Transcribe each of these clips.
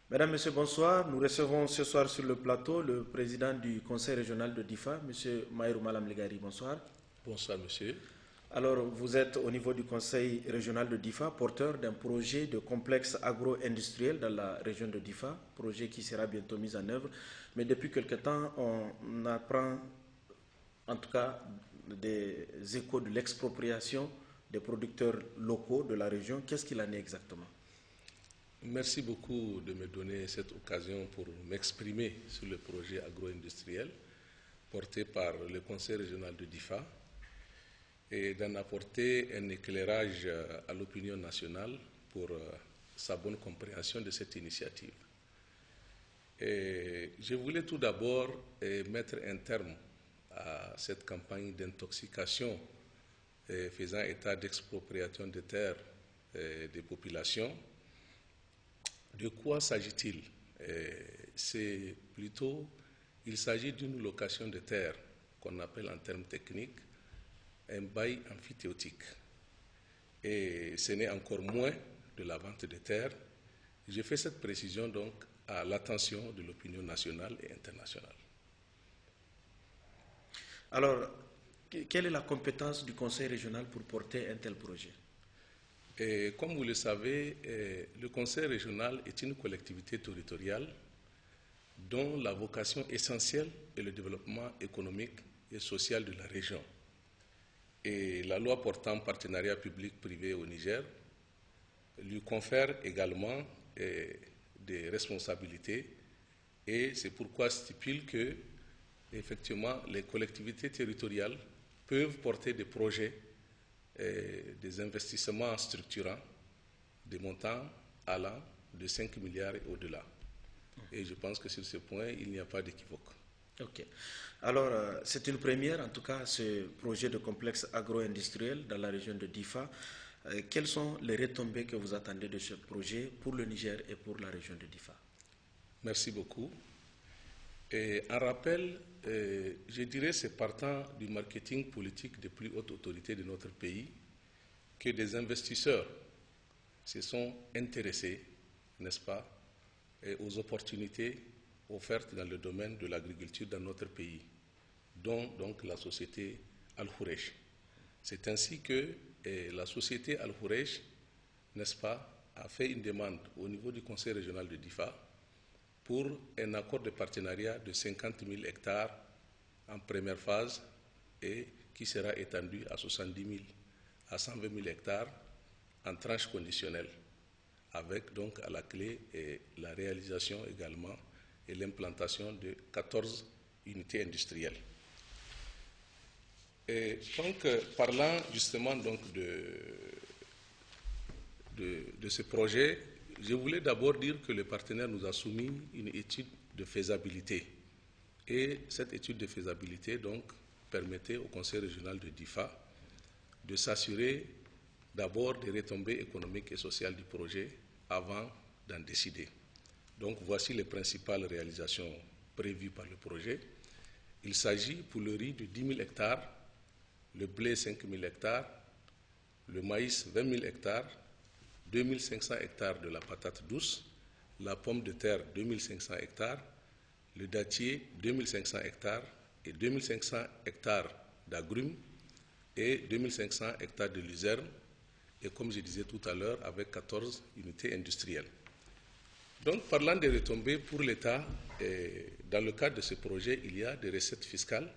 Mesdames, Messieurs, bonsoir. Nous recevons ce soir sur le plateau le président du Conseil régional de Difa, M. Maïrou Malam Ligari. Bonsoir. Bonsoir, monsieur. Alors, vous êtes au niveau du Conseil régional de Difa, porteur d'un projet de complexe agro-industriel dans la région de Difa, projet qui sera bientôt mis en œuvre. Mais depuis quelque temps, on apprend en tout cas des échos de l'expropriation des producteurs locaux de la région. Qu'est-ce qu'il en est exactement? Merci beaucoup de me donner cette occasion pour m'exprimer sur le projet agro-industriel porté par le Conseil régional de Difa et d'en apporter un éclairage à l'opinion nationale pour sa bonne compréhension de cette initiative. Et je voulais tout d'abord mettre un terme à cette campagne d'intoxication faisant état d'expropriation de terres des populations. De quoi s'agit-il? C'est plutôt, il s'agit d'une location de terre qu'on appelle en termes techniques un bail amphithéotique. Et ce n'est encore moins de la vente de terre. Je fais cette précision donc à l'attention de l'opinion nationale et internationale. Alors, quelle est la compétence du Conseil régional pour porter un tel projet? Et comme vous le savez, le Conseil régional est une collectivité territoriale dont la vocation essentielle est le développement économique et social de la région. Et la loi portant partenariat public-privé au Niger lui confère également des responsabilités et c'est pourquoi stipule que, effectivement, les collectivités territoriales peuvent porter des projets, des investissements structurants, des montants allant de 5 milliards et au-delà. Et je pense que sur ce point, il n'y a pas d'équivoque. Ok. Alors, c'est une première, en tout cas, ce projet de complexe agro-industriel dans la région de Difa. Quelles sont les retombées que vous attendez de ce projet pour le Niger et pour la région de Difa? Merci beaucoup. Et en rappel, je dirais c'est partant du marketing politique des plus hautes autorités de notre pays que des investisseurs se sont intéressés, n'est-ce pas, aux opportunités offertes dans le domaine de l'agriculture dans notre pays, dont donc la société Al-Khoureich. C'est ainsi que la société Al-Khoureich, n'est-ce pas, a fait une demande au niveau du Conseil régional de Difa pour un accord de partenariat de 50 000 hectares en première phase et qui sera étendu à 70 000 à 120 000 hectares en tranche conditionnelle, avec donc à la clé la réalisation également et l'implantation de 14 unités industrielles. Et donc, parlant justement donc de ce projet, je voulais d'abord dire que le partenaire nous a soumis une étude de faisabilité. Et cette étude de faisabilité donc permettait au Conseil régional de Difa de s'assurer d'abord des retombées économiques et sociales du projet avant d'en décider. Donc voici les principales réalisations prévues par le projet. Il s'agit pour le riz de 10 000 hectares, le blé 5 000 hectares, le maïs 20 000 hectares, 2 500 hectares de la patate douce, la pomme de terre 2 500 hectares, le dattier 2 500 hectares et 2 500 hectares d'agrumes et 2 500 hectares de luzerne et comme je disais tout à l'heure avec 14 unités industrielles. Donc parlant des retombées pour l'État, dans le cadre de ce projet, il y a des recettes fiscales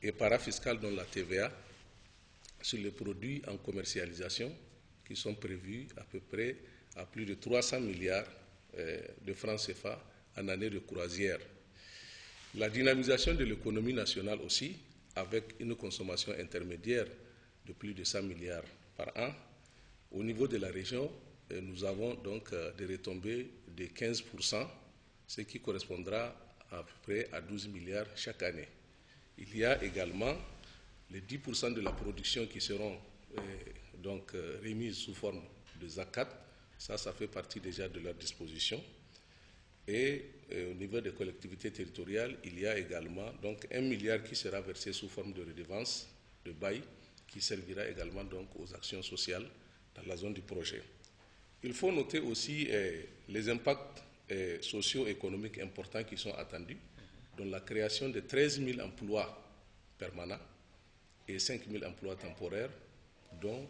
et parafiscales dont la TVA sur les produits en commercialisation qui sont prévus à peu près à plus de 300 milliards de francs CFA en année de croisière. La dynamisation de l'économie nationale aussi, avec une consommation intermédiaire de plus de 100 milliards par an. Au niveau de la région, nous avons donc des retombées de 15%, ce qui correspondra à peu près à 12 milliards chaque année. Il y a également les 10% de la production qui seront donc remises sous forme de zakat. Ça fait partie déjà de leur disposition. Et au niveau des collectivités territoriales, il y a également donc 1 milliard qui sera versé sous forme de redevance, de bail, qui servira également donc aux actions sociales dans la zone du projet. Il faut noter aussi les impacts socio-économiques importants qui sont attendus, dont la création de 13 000 emplois permanents et 5 000 emplois temporaires, dont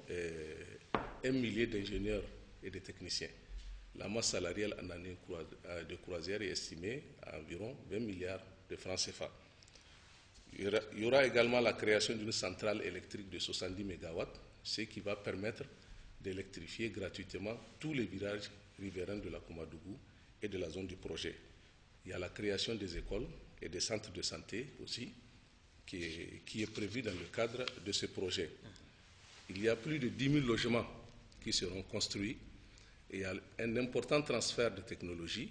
1 millier d'ingénieurs et de techniciens. La masse salariale en année de croisière est estimée à environ 20 milliards de francs CFA. Il y aura également la création d'une centrale électrique de 70 MW, ce qui va permettre d'électrifier gratuitement tous les villages riverains de la Koumadougou et de la zone du projet. Il y a la création des écoles et des centres de santé aussi, qui est prévu dans le cadre de ce projet. Il y a plus de 10 000 logements qui seront construits et il y a un important transfert de technologies,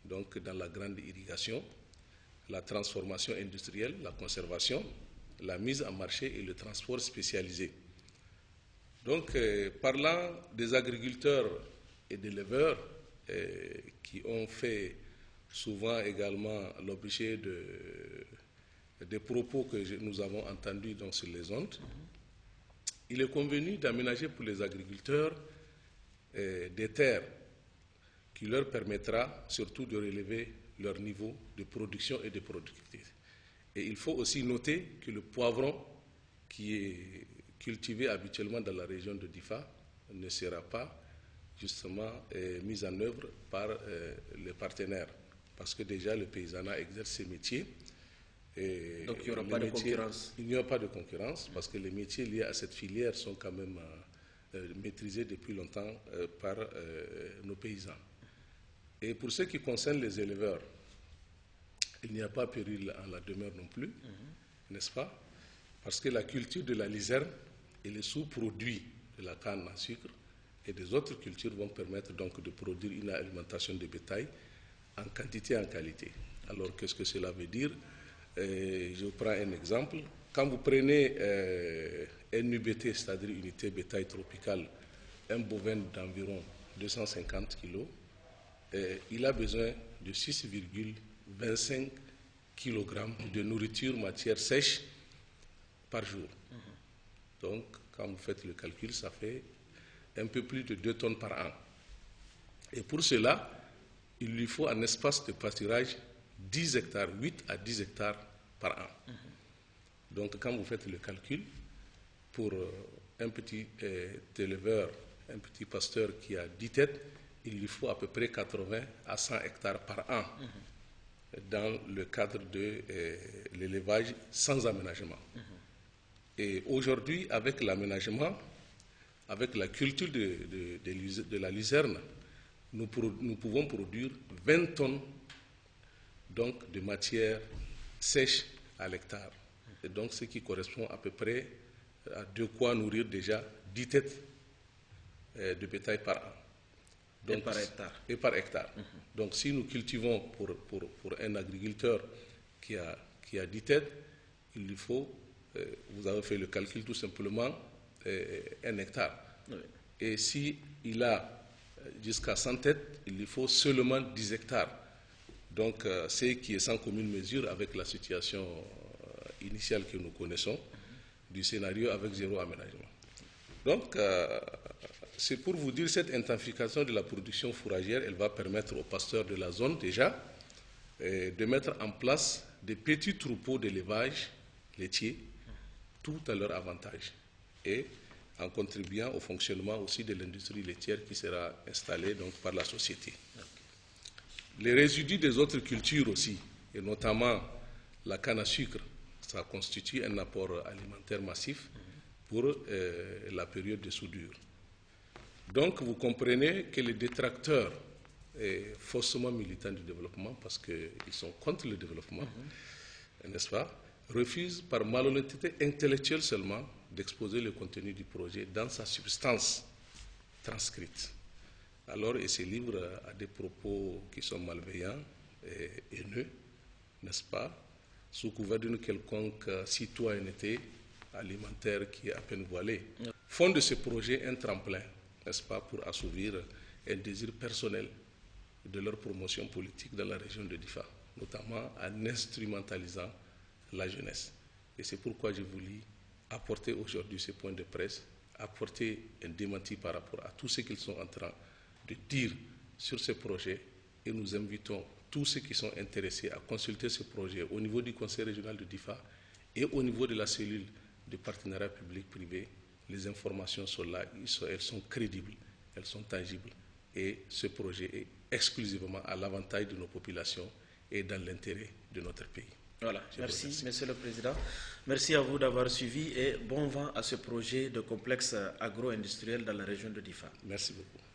donc dans la grande irrigation, la transformation industrielle, la conservation, la mise en marché et le transport spécialisé. Donc, parlant des agriculteurs et des éleveurs qui ont fait souvent également l'objet des propos que nous avons entendus sur les ondes, il est convenu d'aménager pour les agriculteurs des terres qui leur permettra surtout de relever leur niveau de production et de productivité. Et il faut aussi noter que le poivron qui est cultivé habituellement dans la région de Difa ne sera pas justement mis en œuvre par les partenaires, parce que déjà le paysanat exerce ses métiers. Et donc il n'y aura pas de concurrence. Il n'y aura pas de concurrence parce que les métiers liés à cette filière sont quand même maîtrisés depuis longtemps par nos paysans. Et pour ce qui concerne les éleveurs, il n'y a pas péril en la demeure non plus, n'est-ce pas? Parce que la culture de la luzerne et les sous-produits de la canne à sucre et des autres cultures vont permettre donc de produire une alimentation de bétail en quantité et en qualité. Alors qu'est-ce que cela veut dire? Je prends un exemple. Quand vous prenez un UBT, c'est-à-dire unité bétail tropicale, un bovin d'environ 250 kg, il a besoin de 6,25 kg de nourriture matière sèche par jour. Donc, quand vous faites le calcul, ça fait un peu plus de 2 tonnes par an. Et pour cela, il lui faut un espace de pâturage 10 hectares, 8 à 10 hectares par an. Donc, quand vous faites le calcul, pour un petit éleveur, un petit pasteur qui a 10 têtes, il lui faut à peu près 80 à 100 hectares par an dans le cadre de l'élevage sans aménagement. Et aujourd'hui, avec l'aménagement, avec la culture de la luzerne, nous pouvons produire 20 tonnes donc, de matière sèche à l'hectare. Et donc, ce qui correspond à peu près à de quoi nourrir déjà 10 têtes de bétail par an. Donc, et par hectare. Et par hectare. Donc, si nous cultivons pour un agriculteur qui a 10 têtes, il lui faut, vous avez fait le calcul tout simplement, 1 hectare. Oui. Et s'il a jusqu'à 100 têtes, il lui faut seulement 10 hectares. Donc, c'est qui est sans commune mesure avec la situation initiale que nous connaissons du scénario avec zéro aménagement. Donc, c'est pour vous dire, cette intensification de la production fourragère, elle va permettre aux pasteurs de la zone déjà de mettre en place des petits troupeaux d'élevage laitier, tout à leur avantage, et en contribuant au fonctionnement aussi de l'industrie laitière qui sera installée donc, par la société. Les résidus des autres cultures aussi, et notamment la canne à sucre, ça constitue un apport alimentaire massif pour la période de soudure. Donc, vous comprenez que les détracteurs, faussement militants du développement, parce qu'ils sont contre le développement, n'est-ce pas, refusent par malhonnêteté intellectuelle seulement d'exposer le contenu du projet dans sa substance transcrite. Alors, ils se livrent à des propos qui sont malveillants et haineux, n'est-ce pas, sous couvert d'une quelconque citoyenneté alimentaire qui est à peine voilée. Font de ce projet un tremplin, n'est-ce pas, pour assouvir un désir personnel de leur promotion politique dans la région de Difa, notamment en instrumentalisant la jeunesse. Et c'est pourquoi je voulais apporter aujourd'hui ce point de presse, apporter un démenti par rapport à tout ce qu'ils sont en train de dire sur ce projet et nous invitons tous ceux qui sont intéressés à consulter ce projet au niveau du Conseil régional de Difa et au niveau de la cellule de partenariat public-privé. Les informations sont là, elles sont crédibles, elles sont tangibles et ce projet est exclusivement à l'avantage de nos populations et dans l'intérêt de notre pays. Voilà, merci Monsieur le Président. Merci à vous d'avoir suivi et bon vent à ce projet de complexe agro-industriel dans la région de Difa. Merci beaucoup.